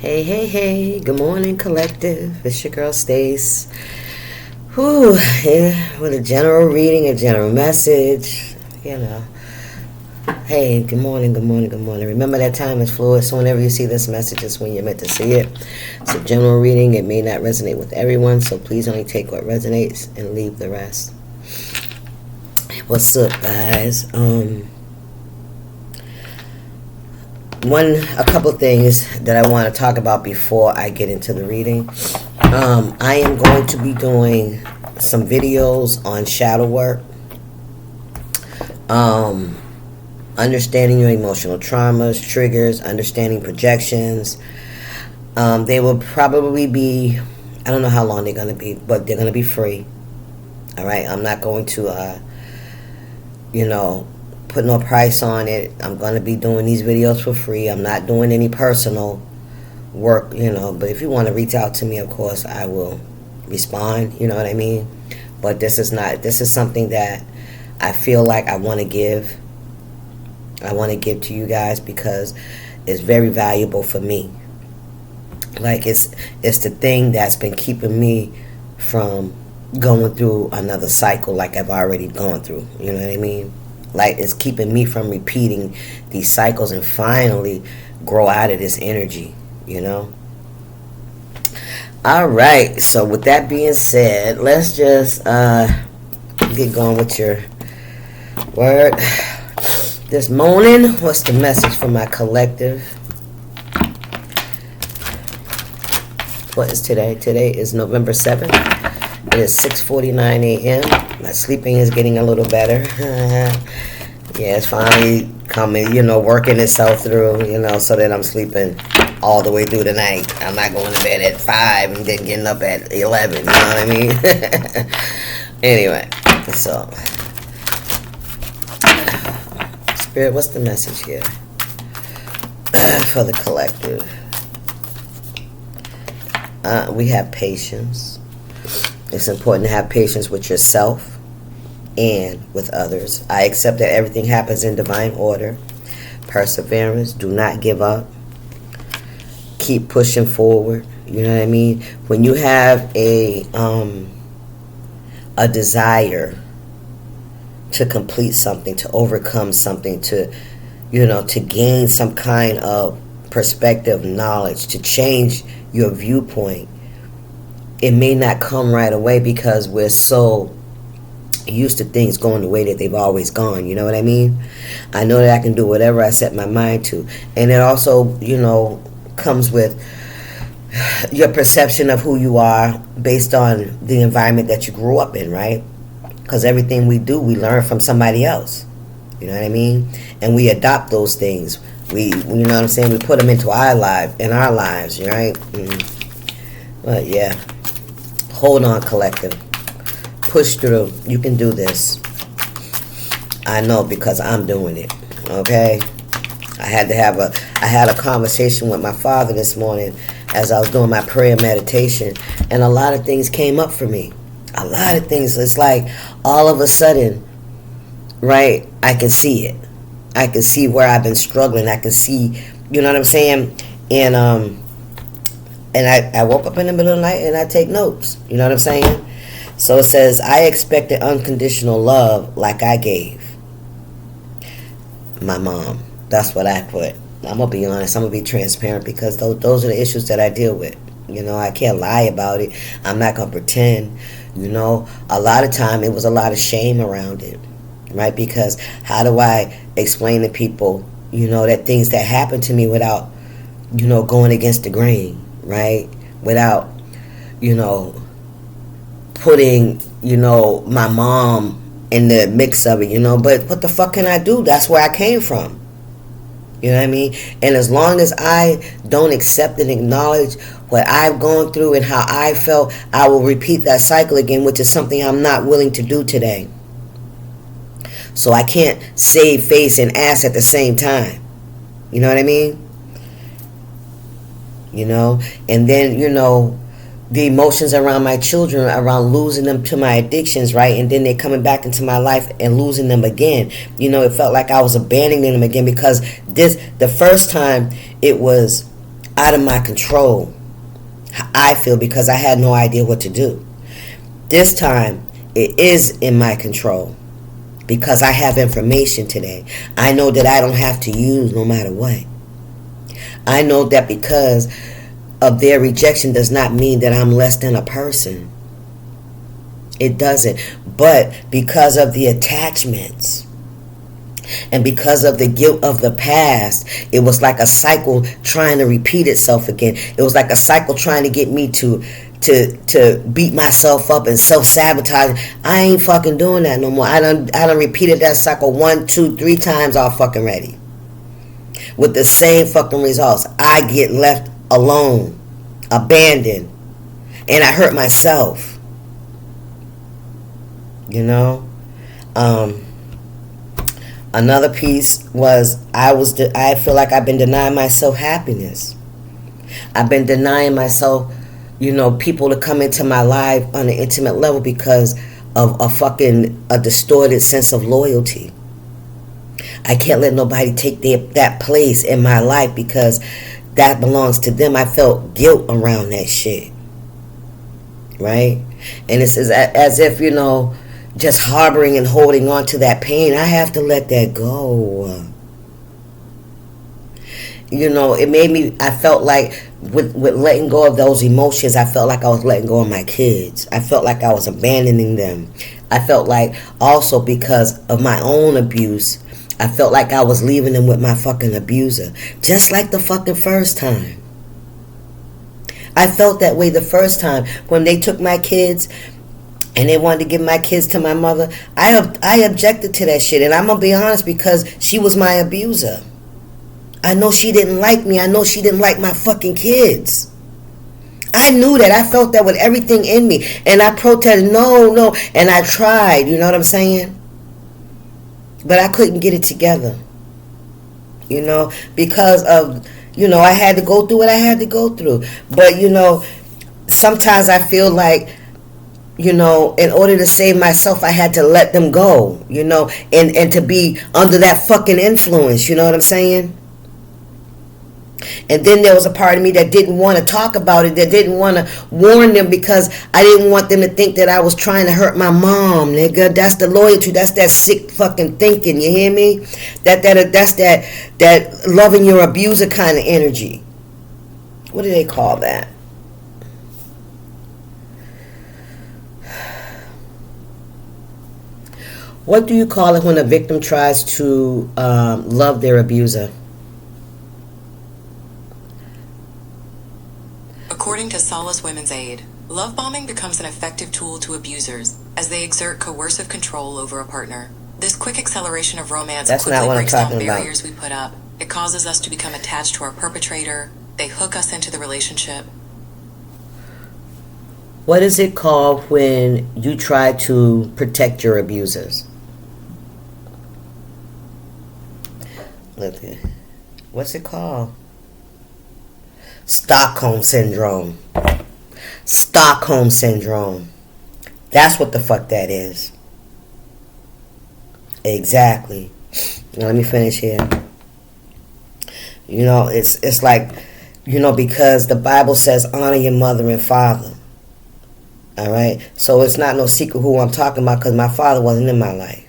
Hey, hey, hey, good morning, collective. It's your girl, Stace. Whew, yeah, with a general reading, a general message, you know. Hey, good morning, good morning, good morning. Remember that time is fluid, so whenever you see this message, it's when you're meant to see it. It's a general reading. It may not resonate with everyone, so please only take what resonates and leave the rest. What's up, guys? A couple things that I want to talk about before I get into the reading. I am going to be doing some videos on shadow work, understanding your emotional traumas, triggers, understanding projections. They will probably be, I don't know how long they're going to be, but they're going to be free. All right, I'm not going to, put no price on it. I'm going to be doing these videos for free. I'm not doing any personal work, but if you want to reach out to me, of course, I will respond, you know what I mean? But this is something that I feel like I want to give. I want to give to you guys because it's very valuable for me. Like it's the thing that's been keeping me from going through another cycle like I've already gone through, you know what I mean? Like it's keeping me from repeating these cycles and finally grow out of this energy, All right, so with that being said, let's just get going with your word. This morning, what's the message for my collective? What is today? Today is November 7th. It is 6:49 a.m. My sleeping is getting a little better. Yeah, it's finally coming, working itself through, so that I'm sleeping all the way through the night. I'm not going to bed at 5 and then getting up at 11, you know what I mean? Anyway, so, Spirit, what's the message here for the collective? We have patience. It's important to have patience with yourself and with others. I accept that everything happens in divine order. Perseverance. Do not give up. Keep pushing forward. You know what I mean? When you have a desire to complete something, to overcome something, to gain some kind of perspective, knowledge, to change your viewpoint, it may not come right away because we're so used to things going the way that they've always gone. You know what I mean? I know that I can do whatever I set my mind to. And it also, comes with your perception of who you are based on the environment that you grew up in, right? Because everything we do, we learn from somebody else. You know what I mean? And we adopt those things. We put them into our lives, right? But yeah. Hold on, collective. Push through. You can do this. I know because I'm doing it. Okay? I had a conversation with my father this morning as I was doing my prayer meditation, and a lot of things came up for me. A lot of things. It's like all of a sudden, right, I can see it. I can see where I've been struggling. I can see, you know what I'm saying? And I woke up in the middle of the night and I take notes. You know what I'm saying? So it says, I expected unconditional love like I gave my mom. That's what I put. I'm going to be honest. I'm going to be transparent because those are the issues that I deal with. I can't lie about it. I'm not going to pretend. A lot of time it was a lot of shame around it. Right? Because how do I explain to people, that things that happen to me without, going against the grain? Right? Without, putting, my mom in the mix of it, But what the fuck can I do? That's where I came from. You know what I mean? And as long as I don't accept and acknowledge what I've gone through and how I felt, I will repeat that cycle again, which is something I'm not willing to do today. So I can't save face and ass at the same time. You know what I mean? And then, the emotions around my children, around losing them to my addictions, right? And then they're coming back into my life and losing them again. It felt like I was abandoning them again because the first time it was out of my control. I feel, because I had no idea what to do. This time, it is in my control because I have information today. I know that I don't have to use no matter what. I know that because of their rejection does not mean that I'm less than a person. It doesn't. But because of the attachments and because of the guilt of the past, it was like a cycle trying to repeat itself again. It was like a cycle trying to get me to beat myself up and self-sabotage. I ain't fucking doing that no more. I done repeated that cycle 1, 2, 3 times all fucking ready. With the same fucking results. I get left alone, abandoned, and I hurt myself. You know? Another piece was I feel like I've been denying myself happiness. I've been denying myself, people to come into my life on an intimate level because of a distorted sense of loyalty. I can't let nobody take that place in my life because that belongs to them. I felt guilt around that shit. Right? And it's as if, just harboring and holding on to that pain. I have to let that go. It made me, I felt like with letting go of those emotions, I felt like I was letting go of my kids. I felt like I was abandoning them. I felt like also because of my own abuse, I felt like I was leaving them with my fucking abuser. Just like the fucking first time. I felt that way the first time when they took my kids and they wanted to give my kids to my mother. I objected to that shit. And I'm going to be honest, because she was my abuser. I know she didn't like me. I know she didn't like my fucking kids. I knew that. I felt that with everything in me. And I protested, no. And I tried, you know what I'm saying? But I couldn't get it together. Because of, I had to go through what I had to go through. But, sometimes I feel like, in order to save myself, I had to let them go, and to be under that fucking influence, you know what I'm saying? And then there was a part of me that didn't want to talk about it, that didn't want to warn them because I didn't want them to think that I was trying to hurt my mom, nigga. That's the loyalty. That's that sick fucking thinking, you hear me? That's that loving your abuser kind of energy. What do they call that? What do you call it when a victim tries to love their abuser? According to Solace Women's Aid, love bombing becomes an effective tool to abusers as they exert coercive control over a partner. This quick acceleration of romance quickly breaks down barriers we put up. It causes us to become attached to our perpetrator. They hook us into the relationship. What is it called when you try to protect your abusers? What's it called? Stockholm Syndrome. Stockholm Syndrome. That's what the fuck that is. Exactly. Now, let me finish here. It's like, because the Bible says honor your mother and father. Alright? So it's not no secret who I'm talking about because my father wasn't in my life.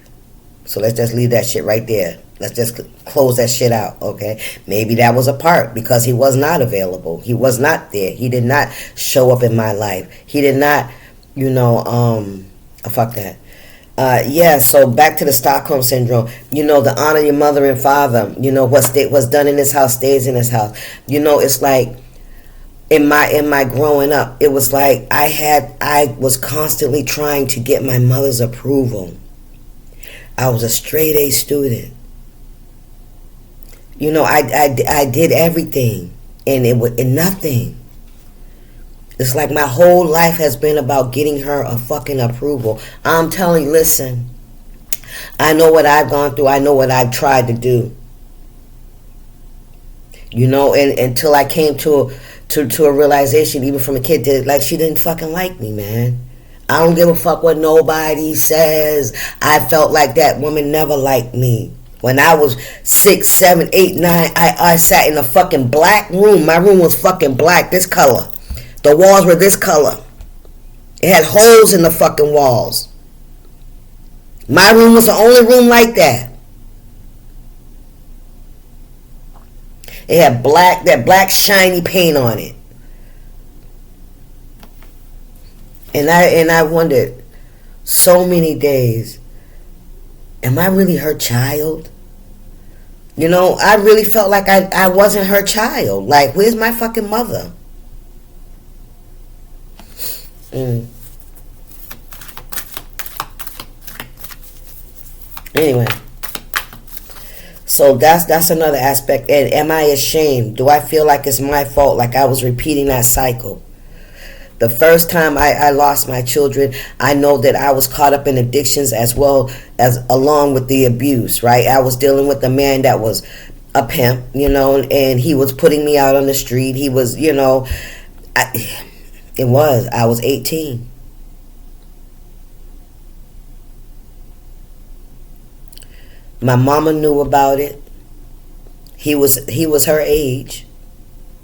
So let's just leave that shit right there. Let's just close that shit out, okay? Maybe that was a part because he was not available. He was not there. He did not show up in my life. He did not, fuck that. So back to the Stockholm Syndrome. The honor your mother and father. What's done in this house stays in this house. It's like in my growing up, it was like I was constantly trying to get my mother's approval. I was a straight A student. I did everything, and it was nothing. It's like my whole life has been about getting her a fucking approval. I'm telling you, listen, I know what I've gone through. I know what I've tried to do. And until I came to a realization, even from a kid, that like she didn't fucking like me, man. I don't give a fuck what nobody says. I felt like that woman never liked me. When I was 6, 7, 8, 9, I sat in a fucking black room. My room was fucking black, this color. The walls were this color. It had holes in the fucking walls. My room was the only room like that. It had that black shiny paint on it. And I wondered so many days, am I really her child? You know, I really felt like I wasn't her child. Like, where's my fucking mother? Anyway, so that's another aspect. And am I ashamed? Do I feel like it's my fault, like I was repeating that cycle? The first time I lost my children, I know that I was caught up in addictions as well as along with the abuse, right? I was dealing with a man that was a pimp, you know, and he was putting me out on the street. He was, you know, I was 18. My mama knew about it. He was her age.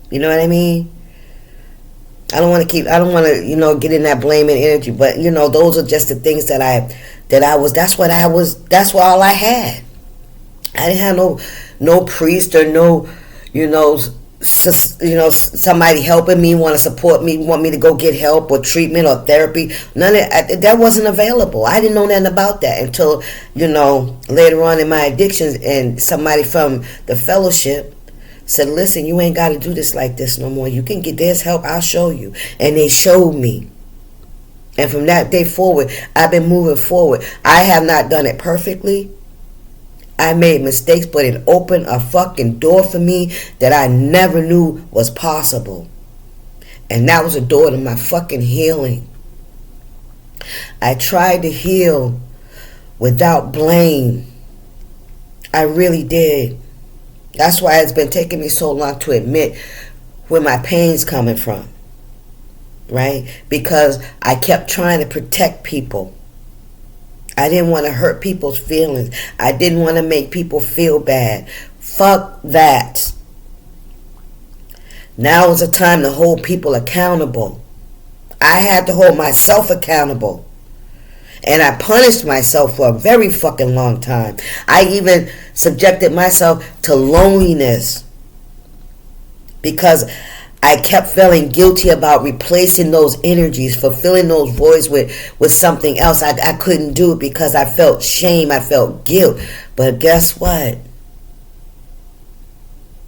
You know what I mean? I don't want to, you know, get in that blaming energy, but you know, those are just the things that that's all I had. I didn't have no priest or no, you know, somebody helping me, want to support me, want me to go get help or treatment or therapy. None of that wasn't available. I didn't know nothing about that until, you know, later on in my addictions, and somebody from the fellowship said, listen, you ain't got to do this like this no more. You can get this help. I'll show you. And they showed me. And from that day forward, I've been moving forward. I have not done it perfectly. I made mistakes, but it opened a fucking door for me that I never knew was possible. And that was a door to my fucking healing. I tried to heal without blame. I really did. That's why it's been taking me so long to admit where my pain's coming from, right? Because I kept trying to protect people. I didn't want to hurt people's feelings. I didn't want to make people feel bad. Fuck that. Now is the time to hold people accountable. I had to hold myself accountable. And I punished myself for a very fucking long time. I even subjected myself to loneliness because I kept feeling guilty about replacing those energies, fulfilling those voids with something else. I couldn't do it because I felt shame, I felt guilt. But guess what?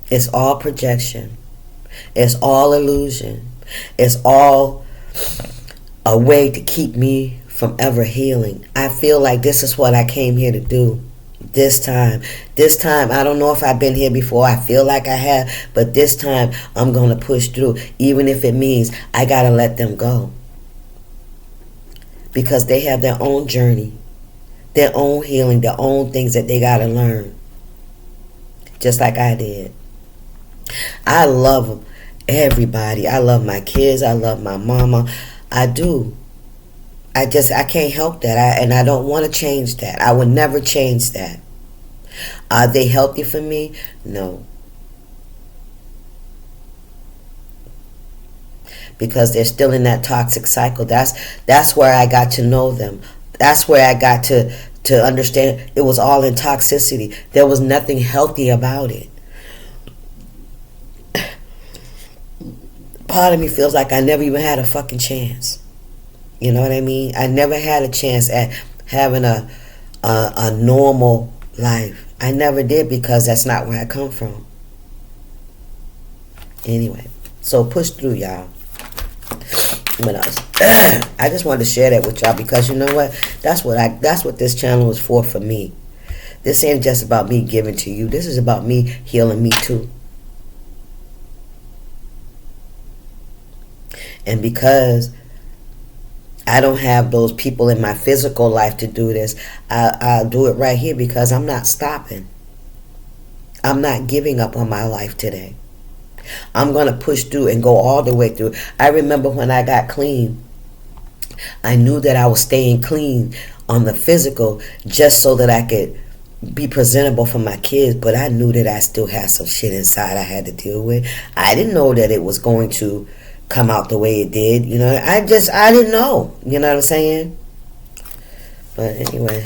It's all projection. It's all illusion. It's all a way to keep me from ever healing. I feel like this is what I came here to do. This time, I don't know if I've been here before. I feel like I have, but this time I'm going to push through, even if it means I got to let them go. Because they have their own journey, their own healing, their own things that they got to learn. Just like I did. I love them, everybody. I love my kids. I love my mama. I do. I can't help that. And I don't want to change that. I would never change that. Are they healthy for me? No. Because they're still in that toxic cycle. That's where I got to know them. That's where I got to understand it was all in toxicity. There was nothing healthy about it. Part of me feels like I never even had a fucking chance. You know what I mean? I never had a chance at having a normal life. I never did because that's not where I come from. Anyway, so push through, y'all. What else? I just wanted to share that with y'all because you know what? That's what this channel is for me. This ain't just about me giving to you. This is about me healing me too. And because I don't have those people in my physical life to do this, I'll do it right here because I'm not stopping. I'm not giving up on my life today. I'm going to push through and go all the way through. I remember when I got clean, I knew that I was staying clean on the physical just so that I could be presentable for my kids, but I knew that I still had some shit inside I had to deal with. I didn't know that it was going to come out the way it did. I didn't know. You know what I'm saying? But anyway,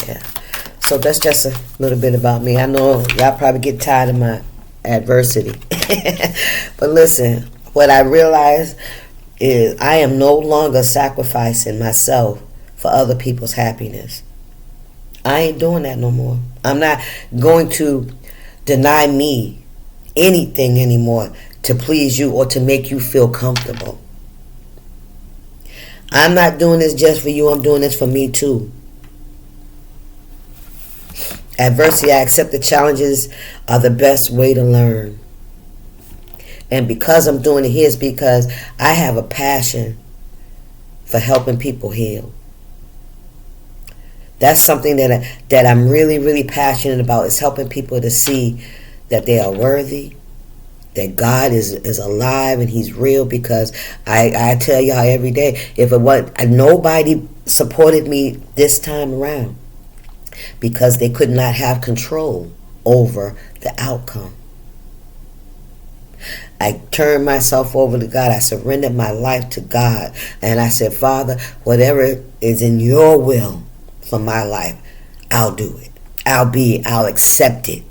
yeah. So that's just a little bit about me. I know y'all probably get tired of my adversity. But listen, what I realized is I am no longer sacrificing myself for other people's happiness. I ain't doing that no more. I'm not going to deny me anything anymore to please you or to make you feel comfortable. I'm not doing this just for you. I'm doing this for me too. Adversity, I accept the challenges are the best way to learn. And because I'm doing it here is because I have a passion for helping people heal. That's something that I'm really, really passionate about, is helping people to see that they are worthy, that God is alive and He's real. Because I tell y'all every day, if it was nobody supported me this time around, because they could not have control over the outcome. I turned myself over to God. I surrendered my life to God. And I said, Father, whatever is in your will for my life, I'll do it. I'll accept it.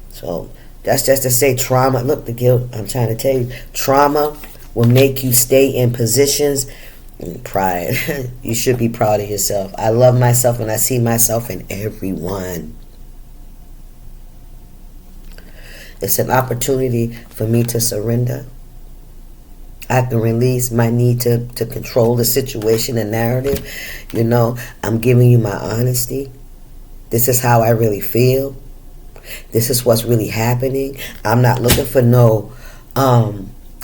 So that's just to say trauma. Look, the guilt, I'm trying to tell you, trauma will make you stay in positions. Pride. You should be proud of yourself. I love myself and I see myself in everyone. It's an opportunity for me to surrender. I can release my need to control the situation and narrative. I'm giving you my honesty. This is how I really feel. This is what's really happening. I'm not looking for no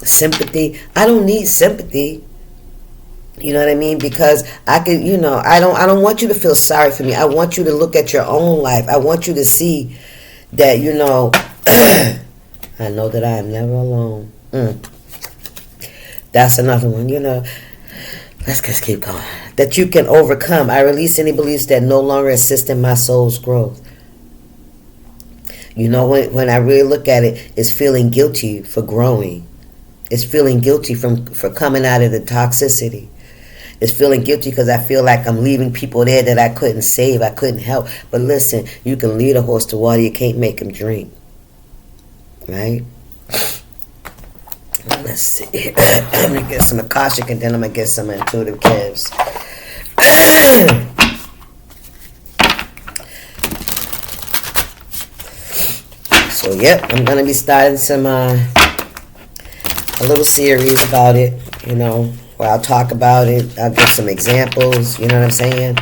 sympathy. I don't need sympathy. You know what I mean? Because I could, I don't want you to feel sorry for me. I want you to look at your own life. I want you to see that, I know that I am never alone. That's another one, Let's just keep going. That you can overcome. I release any beliefs that no longer assist in my soul's growth. When I really look at it, it's feeling guilty for growing. It's feeling guilty for coming out of the toxicity. It's feeling guilty because I feel like I'm leaving people there that I couldn't save, I couldn't help. But listen, you can lead a horse to water, you can't make him drink. Right? Let's see. I'm going to get some Akashic and then I'm going to get some intuitive calves. So, yep, I'm going to be starting some a little series about it, where I'll talk about it. I'll give some examples, you know what I'm saying?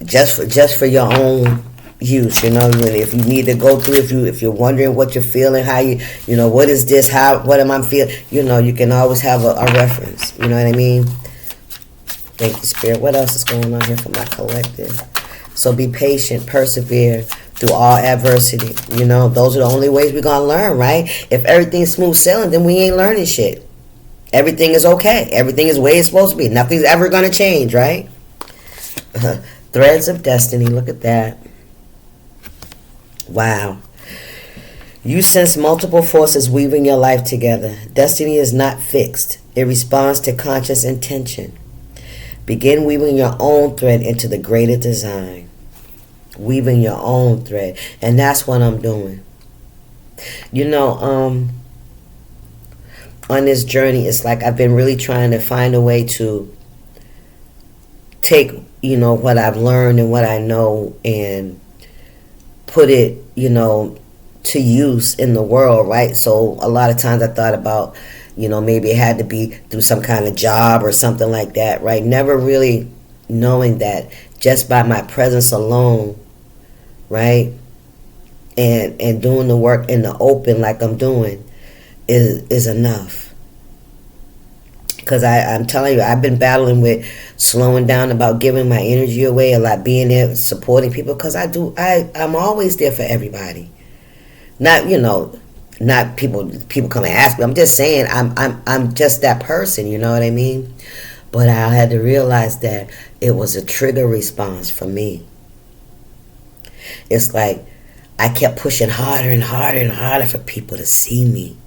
Just for your own use, really. If you need to go through, if you're wondering what you're feeling, how what is this, what am I feeling, you can always have a reference, you know what I mean? Thank you, Spirit. What else is going on here for my collective? So be patient, persevere through all adversity. Those are the only ways we're going to learn, right? If everything's smooth sailing, then we ain't learning shit. Everything is okay. Everything is the way it's supposed to be. Nothing's ever going to change, right? Threads of destiny. Look at that. Wow. You sense multiple forces weaving your life together. Destiny is not fixed. It responds to conscious intention. Begin weaving your own thread into the greater design. Weaving your own thread. And that's what I'm doing. On this journey, it's like I've been really trying to find a way to take, what I've learned and what I know and put it, to use in the world, right? So a lot of times I thought about, maybe it had to be through some kind of job or something like that, right? Never really knowing that just by my presence alone, right? And doing the work in the open like I'm doing is enough. Because I'm telling you, I've been battling with slowing down about giving my energy away a lot, being there, supporting people, because I'm always there for everybody. Not, Not people come and ask me. I'm just saying I'm just that person, you know what I mean? But I had to realize that it was a trigger response for me. It's like I kept pushing harder and harder and harder for people to see me,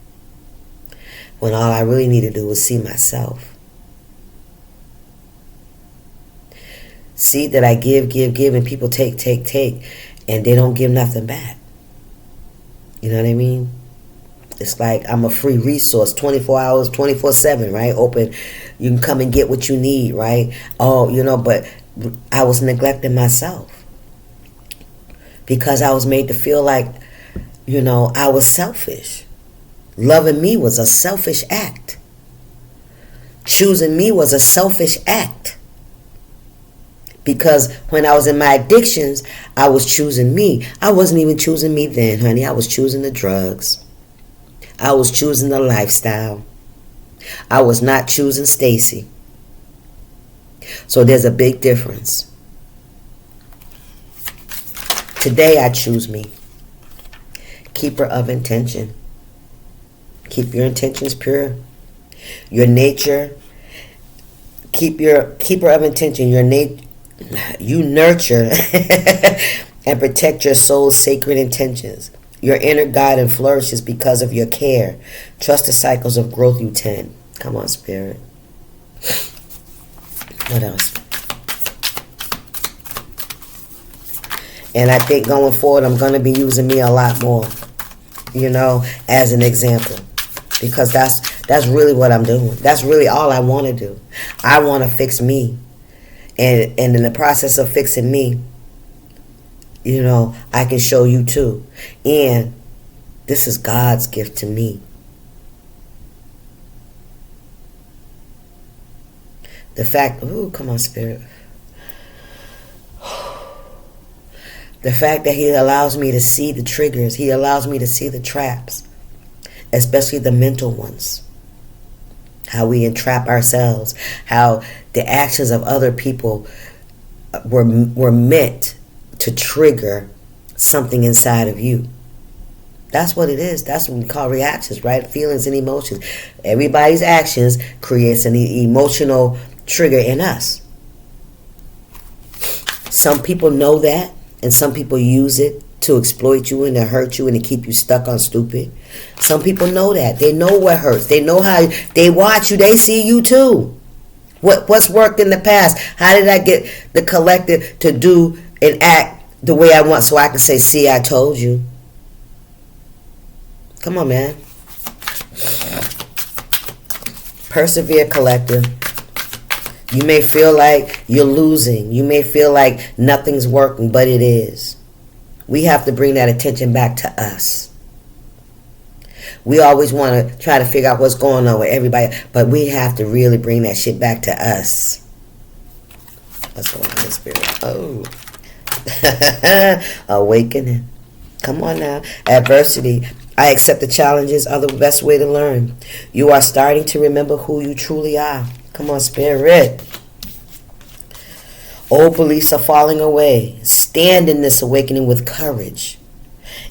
when all I really needed to do was see myself. See that I give, and people take, and they don't give nothing back. You know what I mean? It's like I'm a free resource, 24 hours, 24/7, right? Open. You can come and get what you need, right? Oh, but I was neglecting myself because I was made to feel like, I was selfish. Loving me was a selfish act. Choosing me was a selfish act. Because when I was in my addictions, I was choosing me. I wasn't even choosing me then, honey. I was choosing the drugs. I was choosing the lifestyle. I was not choosing Stacy. So there's a big difference. Today I choose me. Keeper of intention. Keep your intentions pure. Your nature. Keep your keeper of intention. You nurture and protect your soul's sacred intentions. Your inner guide and flourishes because of your care. Trust the cycles of growth you tend. Come on, Spirit. What else? And I think going forward, I'm going to be using me a lot more, as an example. Because that's really what I'm doing. That's really all I want to do. I want to fix me. And in the process of fixing me, I can show you too. And this is God's gift to me. The fact, come on, Spirit. The fact that He allows me to see the triggers, He allows me to see the traps, especially the mental ones. How we entrap ourselves, how the actions of other people were meant to trigger something inside of you. That's what it is. That's what we call reactions, right? Feelings and emotions. Everybody's actions creates an emotional trigger in us. Some people know that, and some people use it to exploit you and to hurt you and to keep you stuck on stupid. Some people know that. They know what hurts. They know how they watch you. They see you too. What's worked in the past? How did I get the collective to do and act the way I want so I can say, see, I told you. Come on, man. Persevere, collective. You may feel like you're losing. You may feel like nothing's working, but it is. We have to bring that attention back to us. We always want to try to figure out what's going on with everybody, but we have to really bring that shit back to us. What's going on in Spirit? Oh. Awakening. Come on now. Adversity. I accept the challenges are the best way to learn. You are starting to remember who you truly are. Come on, Spirit. Old beliefs are falling away. Stand in this awakening with courage.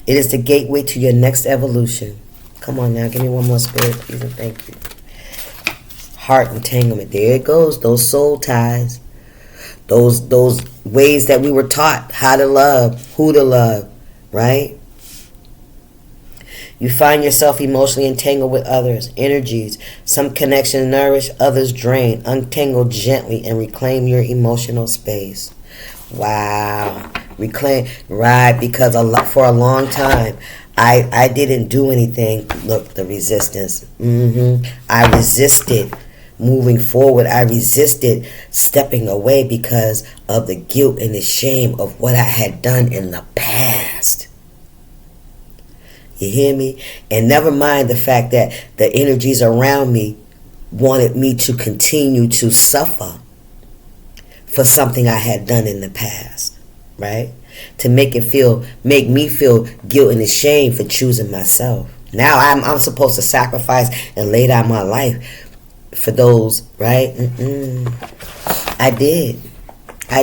It is the gateway to your next evolution. Come on now, give me one more, Spirit, please, and thank you. Heart entanglement. There it goes. Those soul ties. Those ways that we were taught how to love, who to love, right? You find yourself emotionally entangled with others, energies. Some connections nourish, others drain. Untangle gently and reclaim your emotional space. Wow. Reclaim, right, because for a long time, I didn't do anything. Look, the resistance. I resisted moving forward. I resisted stepping away because of the guilt and the shame of what I had done in the past. You hear me? And never mind the fact that the energies around me wanted me to continue to suffer for something I had done in the past, right? To make me feel guilt and shame for choosing myself. Now I'm supposed to sacrifice and lay down my life for those, right? I did. I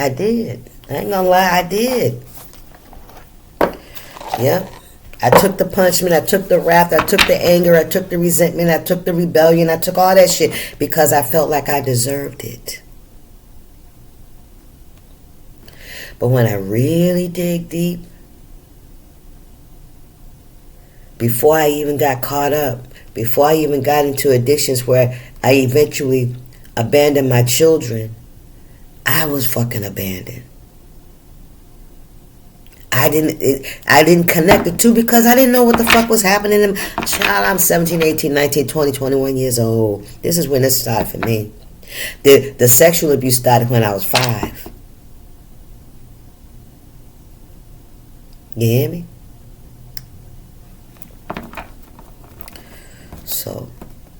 ain't gonna lie, I did. Yep. I took the punishment, I took the wrath, I took the anger, I took the resentment, I took the rebellion, I took all that shit because I felt like I deserved it. But when I really dig deep, before I even got caught up, before I even got into addictions where I eventually abandoned my children, I was fucking abandoned. I didn't connect the two because I didn't know what the fuck was happening. Child, I'm 17, 18, 19, 20, 21 years old. This is when this started for me. The sexual abuse started when I was 5. You hear me? So,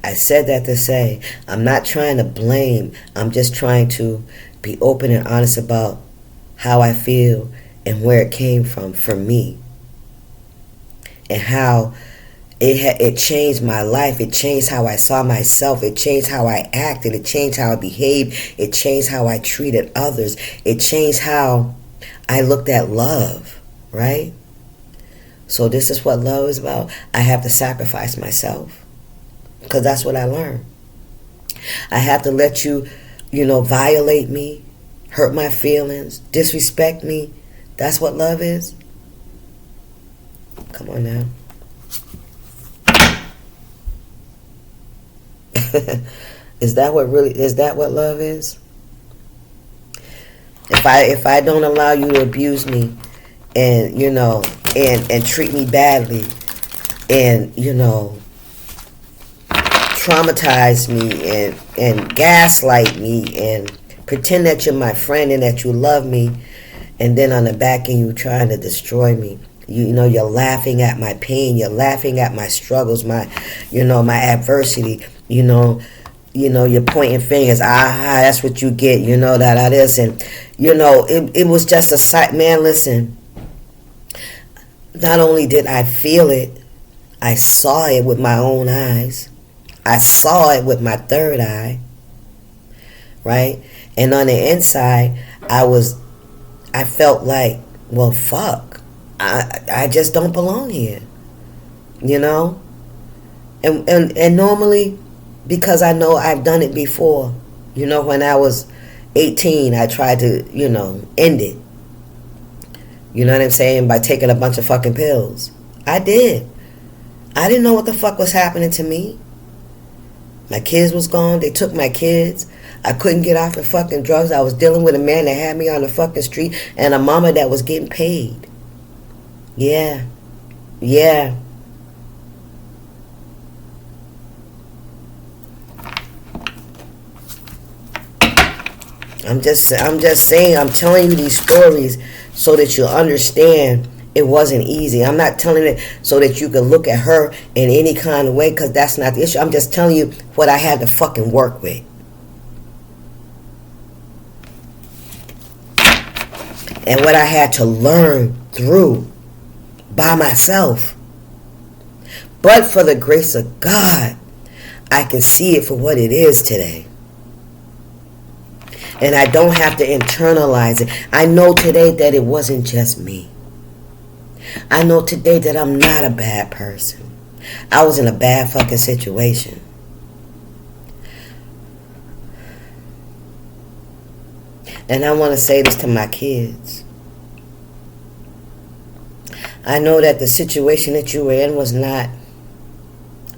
I said that to say, I'm not trying to blame. I'm just trying to be open and honest about how I feel and where it came from for me. And how it changed my life. It changed how I saw myself. It changed how I acted. It changed how I behaved. It changed how I treated others. It changed how I looked at love, right? So this is what love is about. I have to sacrifice myself. Because that's what I learned. I have to let you, violate me, hurt my feelings, disrespect me. That's what love is. Come on now. Is that what love is? If I don't allow you to abuse me and and treat me badly and traumatize me and gaslight me and pretend that you're my friend and that you love me, and then on the back end you trying to destroy me. You're laughing at my pain, you're laughing at my struggles, my adversity, you're pointing fingers, that's what you get, that is, and it was just a sight. Man, listen, not only did I feel it, I saw it with my own eyes. I saw it with my third eye, right? And on the inside, I felt like, well, fuck, I just don't belong here, And normally, because I know I've done it before, when I was 18, I tried to, end it. You know what I'm saying? By taking a bunch of fucking pills. I did. I didn't know what the fuck was happening to me. My kids was gone. They took my kids. I couldn't get off the fucking drugs. I was dealing with a man that had me on the fucking street and a mama that was getting paid. Yeah. I'm just saying, I'm telling you these stories so that you'll understand it wasn't easy. I'm not telling it so that you can look at her in any kind of way, because that's not the issue. I'm just telling you what I had to fucking work with. And what I had to learn through by myself. But for the grace of God, I can see it for what it is today. And I don't have to internalize it. I know today that it wasn't just me. I know today that I'm not a bad person. I was in a bad fucking situation. And I want to say this to my kids. I know that the situation that you were in was not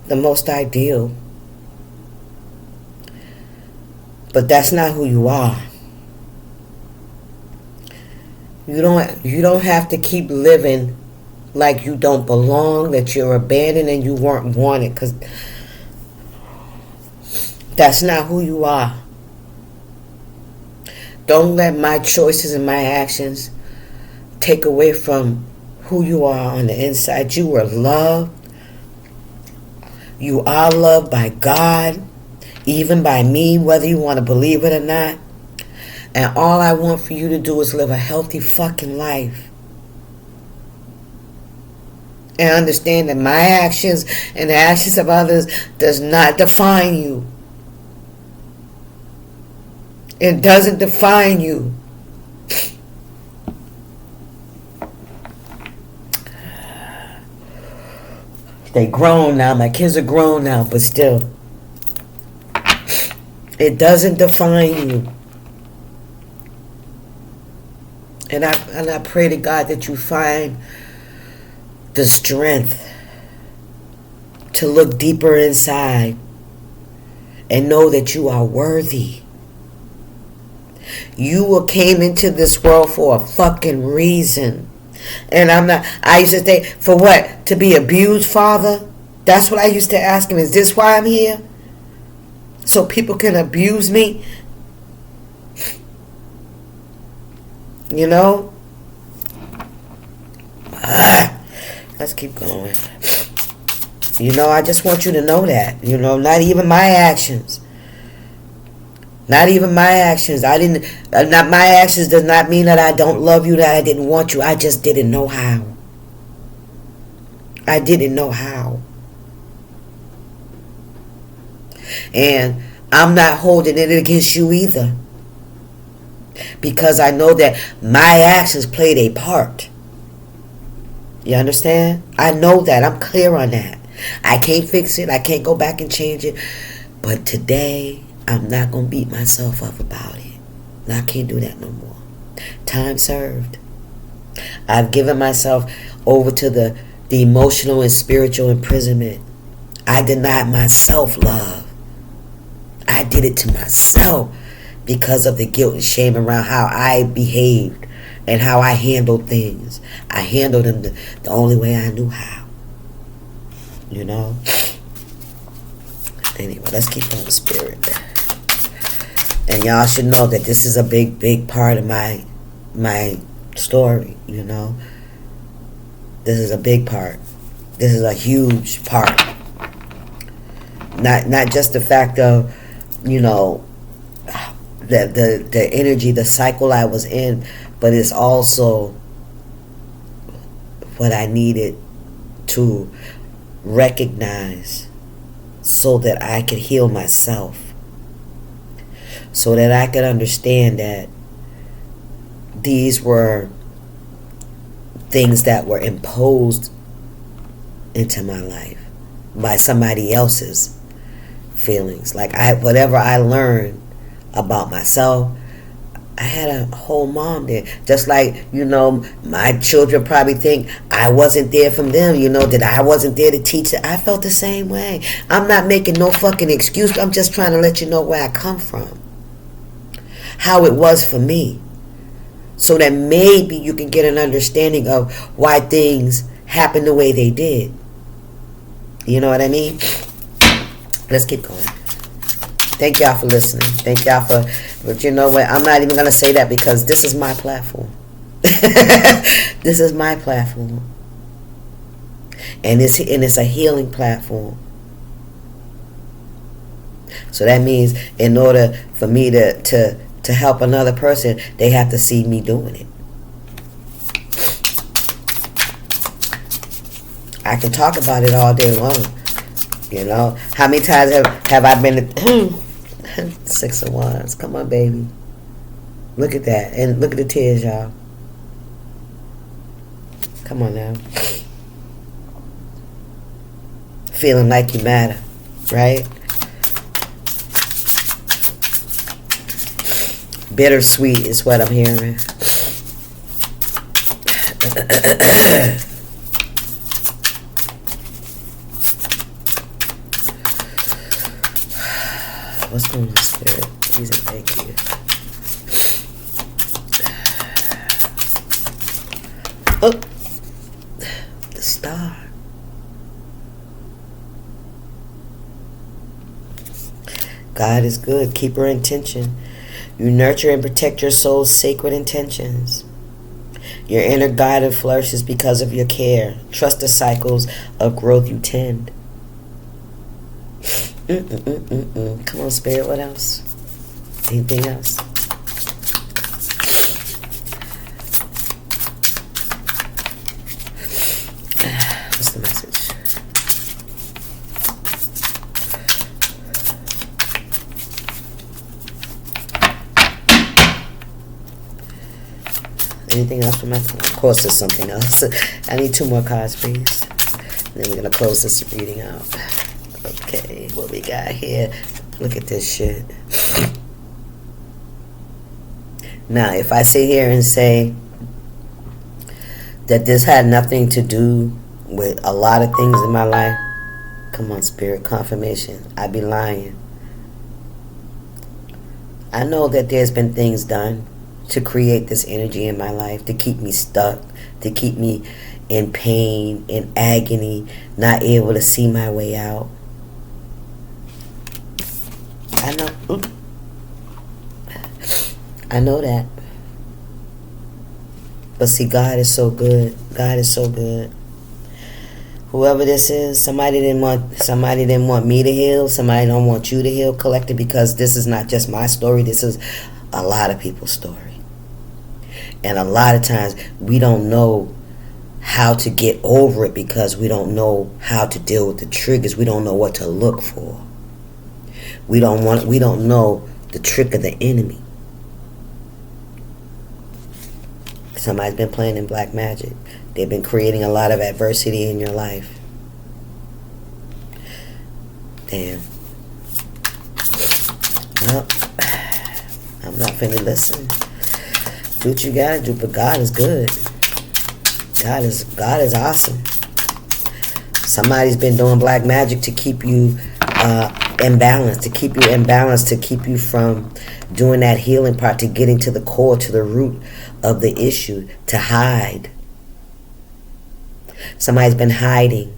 the most ideal. But that's not who you are. You don't have to keep living like you don't belong, that you're abandoned and you weren't wanted, because that's not who you are. Don't let my choices and my actions take away from who you are on the inside. You were loved. You are loved by God, even by me, whether you want to believe it or not. And all I want for you to do is live a healthy fucking life. And understand that my actions and the actions of others does not define you. It doesn't define you. They grown now. My kids are grown now, but still, it doesn't define you. And I pray to God that you find the strength to look deeper inside and know that you are worthy. You came into this world for a fucking reason. And I used to think, for what? To be abused, Father? That's what I used to ask him. Is this why I'm here? So people can abuse me? You know? Let's keep going. You know, I just want you to know that. You know, not even my actions. Not even my actions. Not my actions does not mean that I don't love you, that I didn't want you. I just didn't know how. I didn't know how. And I'm not holding it against you either. Because I know that my actions played a part. You understand? I know that. I'm clear on that. I can't fix it. I can't go back and change it. But today, I'm not going to beat myself up about it. I can't do that no more. Time served. I've given myself over to the emotional and spiritual imprisonment. I denied myself love. I did it to myself because of the guilt and shame around how I behaved and how I handled things. I handled them the only way I knew how. You know? Anyway, let's keep on the spirit. And y'all should know that this is a big, big part of my story, you know? This is a big part. This is a huge part. Not just the fact of, you know, the energy, the cycle I was in, but it's also what I needed to recognize so that I could heal myself, so that I could understand that these were things that were imposed into my life by somebody else's feelings. Like whatever I learned about myself, I had a whole mom there. Just like, you know, my children probably think I wasn't there for them, you know, that I wasn't there to teach it. I felt the same way. I'm not making no fucking excuse. I'm just trying to let you know where I come from. How it was for me. So that maybe you can get an understanding of why things happened the way they did. You know what I mean? Let's keep going. Thank y'all for listening. Thank y'all but you know what? I'm not even going to say that because this is my platform. This is my platform. And it's a healing platform. So that means in order for me to help another person, they have to see me doing it. I can talk about it all day long. You know, how many times have I been Six of Wands? Come on, baby. Look at that. And look at the tears, y'all. Come on now. Feeling like you matter, right? Bittersweet is what I'm hearing. What's going on, Spirit? Please and thank you. Oh, the star. God is good. Keep her intention. You nurture and protect your soul's sacred intentions. Your inner guidance flourishes because of your care. Trust the cycles of growth you tend. Come on, Spirit. What else? Anything else? What's the message? Anything else from my phone? Of course, there's something else. I need 2 more cards, please. Then we're going to close this reading out. Okay, what we got here? Look at this shit. Now, if I sit here and say that this had nothing to do with a lot of things in my life, come on, spirit confirmation, I'd be lying. I know that there's been things done to create this energy in my life, to keep me stuck, to keep me in pain, in agony, not able to see my way out. I know that. But see, God is so good. God is so good. Whoever this is, somebody didn't want me to heal. Somebody don't want you to heal, collective, because this is not just my story. This is a lot of people's story. And a lot of times we don't know how to get over it because we don't know how to deal with the triggers. We don't know what to look for. We don't know the trick of the enemy. Somebody's been playing in black magic. They've been creating a lot of adversity in your life. Damn. Well, I'm not finna listen. Do what you gotta do, but God is good. God is awesome. Somebody's been doing black magic to keep you imbalanced, to keep you from doing that healing part, to getting to the core, to the root of the issue, to hide. Somebody's been hiding.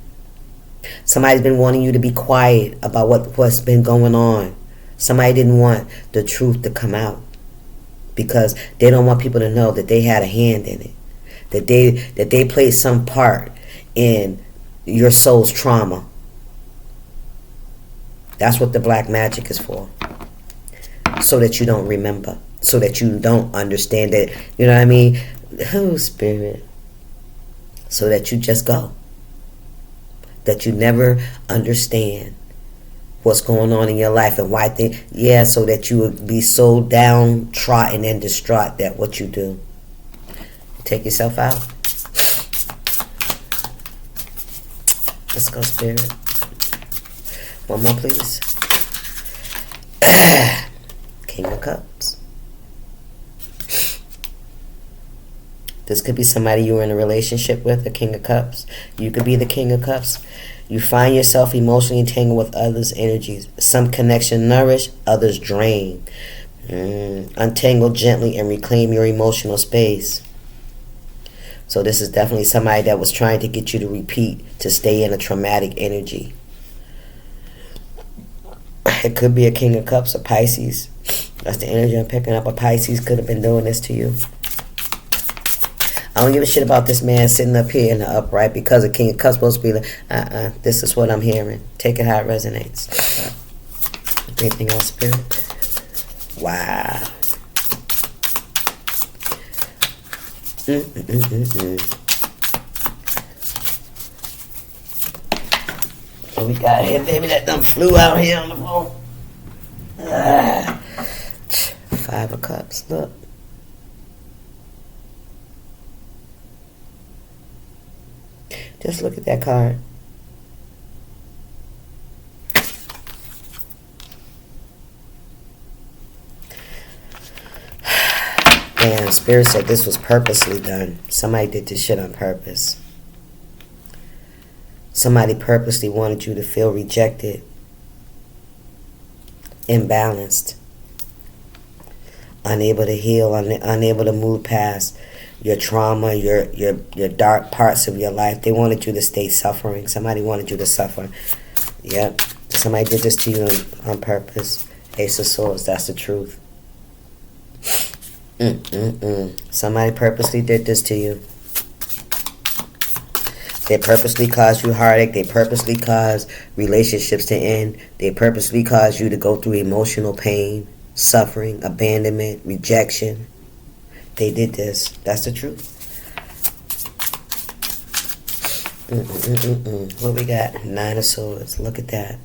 Somebody's been wanting you to be quiet about what's been going on. Somebody didn't want the truth to come out because they don't want people to know that they had a hand in it, that they played some part in your soul's trauma. That's what the black magic is for. So that you don't remember. So that you don't understand it. You know what I mean? Oh, spirit. So that you just go. That you never understand what's going on in your life and why so that you would be so downtrodden and distraught that what you do. Take yourself out. Let's go, spirit. One more, please. King of Cups. This could be somebody you were in a relationship with, the King of Cups. You could be the King of Cups. You find yourself emotionally entangled with others' energies. Some connection nourish, others drain. Untangle gently and reclaim your emotional space. So this is definitely somebody that was trying to get you to repeat, to stay in a traumatic energy. It could be a King of Cups, a Pisces. That's the energy I'm picking up. A Pisces could have been doing this to you. I don't give a shit about this man sitting up here in the upright because a King of Cups supposed to be like, this is what I'm hearing. Take it how it resonates. Anything else, spirit? Wow. What we got here, baby? That done flew out here on the phone. 5 of Cups, look. Just look at that card. And Spirit said this was purposely done. Somebody did this shit on purpose. Somebody purposely wanted you to feel rejected, imbalanced, unable to heal, unable to move past your trauma, your dark parts of your life. They wanted you to stay suffering. Somebody wanted you to suffer. Yep. Somebody did this to you on purpose. Ace of Swords, that's the truth. Somebody purposely did this to you. They purposely caused you heartache. They purposely caused relationships to end. They purposely caused you to go through emotional pain, suffering, abandonment, rejection. They did this. That's the truth. What we got? 9 of Swords. Look at that.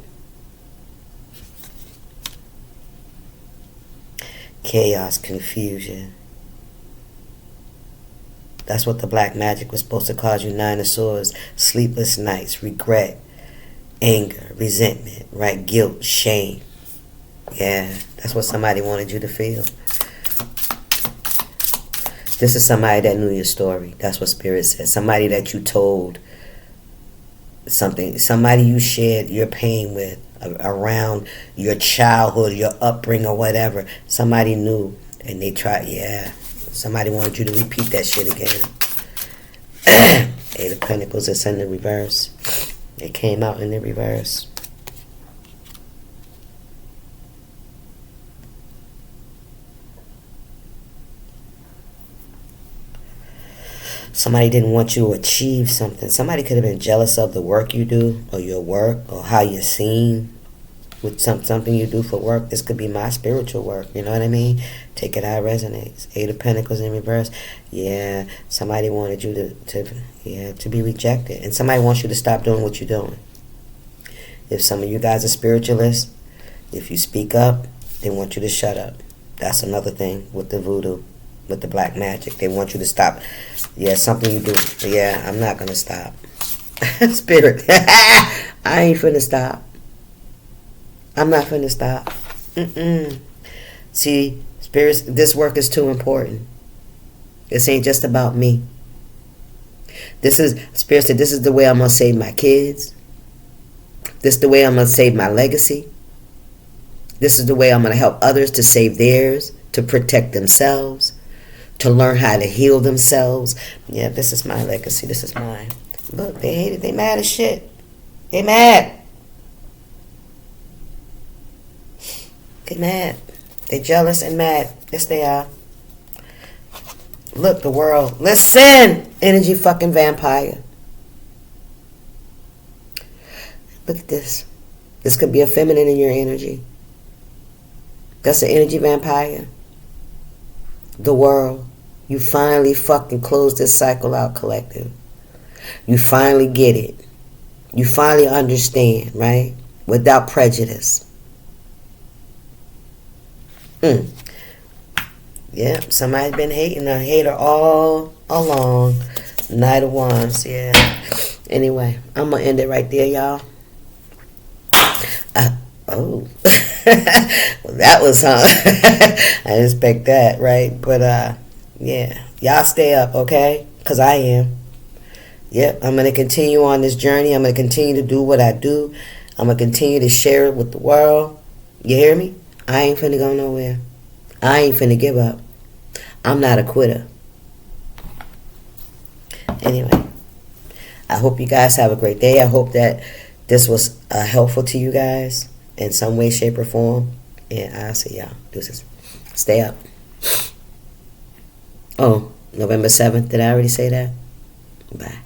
Chaos, confusion. That's what the black magic was supposed to cause you. 9 of Swords, sleepless nights, regret, anger, resentment, right? Guilt, shame. Yeah, that's what somebody wanted you to feel. This is somebody that knew your story. That's what Spirit said. Somebody that you told something. Somebody you shared your pain with around your childhood, your upbringing, or whatever. Somebody knew, and they tried. Yeah, somebody wanted you to repeat that shit again. Eight of Pentacles is in the reverse. It came out in the reverse. Somebody didn't want you to achieve something. Somebody could have been jealous of the work you do, or your work, or how you're seen with something you do for work. This could be my spiritual work. You know what I mean? Take it how it resonates. Eight of Pentacles in reverse. Yeah, somebody wanted you to be rejected, and somebody wants you to stop doing what you're doing. If some of you guys are spiritualists, if you speak up, they want you to shut up. That's another thing with the voodoo, with the black magic. They want you to stop. Yeah, something you do. Yeah, I'm not going to stop. Spirit. I ain't finna stop. I'm not finna stop. See, spirits, this work is too important. This ain't just about me. This is, Spirit said, this is the way I'm going to save my kids. This is the way I'm going to save my legacy. This is the way I'm going to help others to save theirs, to protect themselves, to learn how to heal themselves. Yeah, this is my legacy. This is mine. Look, they hate it. They mad as shit. They mad. They mad. They jealous and mad. Yes, they are. Look, the world. Listen, energy fucking vampire. Look at this. This could be a feminine in your energy. That's an energy vampire. The world. You finally fucking close this cycle out, collective. You finally get it. You finally understand, right? Without prejudice. Yeah, somebody's been hating, a hater all along. Knight of Wands, yeah. Anyway, I'm going to end it right there, y'all. Well, that was, I didn't expect that, right? But, yeah. Y'all stay up, okay? Because I am. Yep, I'm going to continue on this journey. I'm going to continue to do what I do. I'm going to continue to share it with the world. You hear me? I ain't finna go nowhere. I ain't finna give up. I'm not a quitter. Anyway, I hope you guys have a great day. I hope that this was helpful to you guys in some way, shape, or form. And I'll see y'all. Deuces. Stay up. Oh, November 7th. Did I already say that? Bye.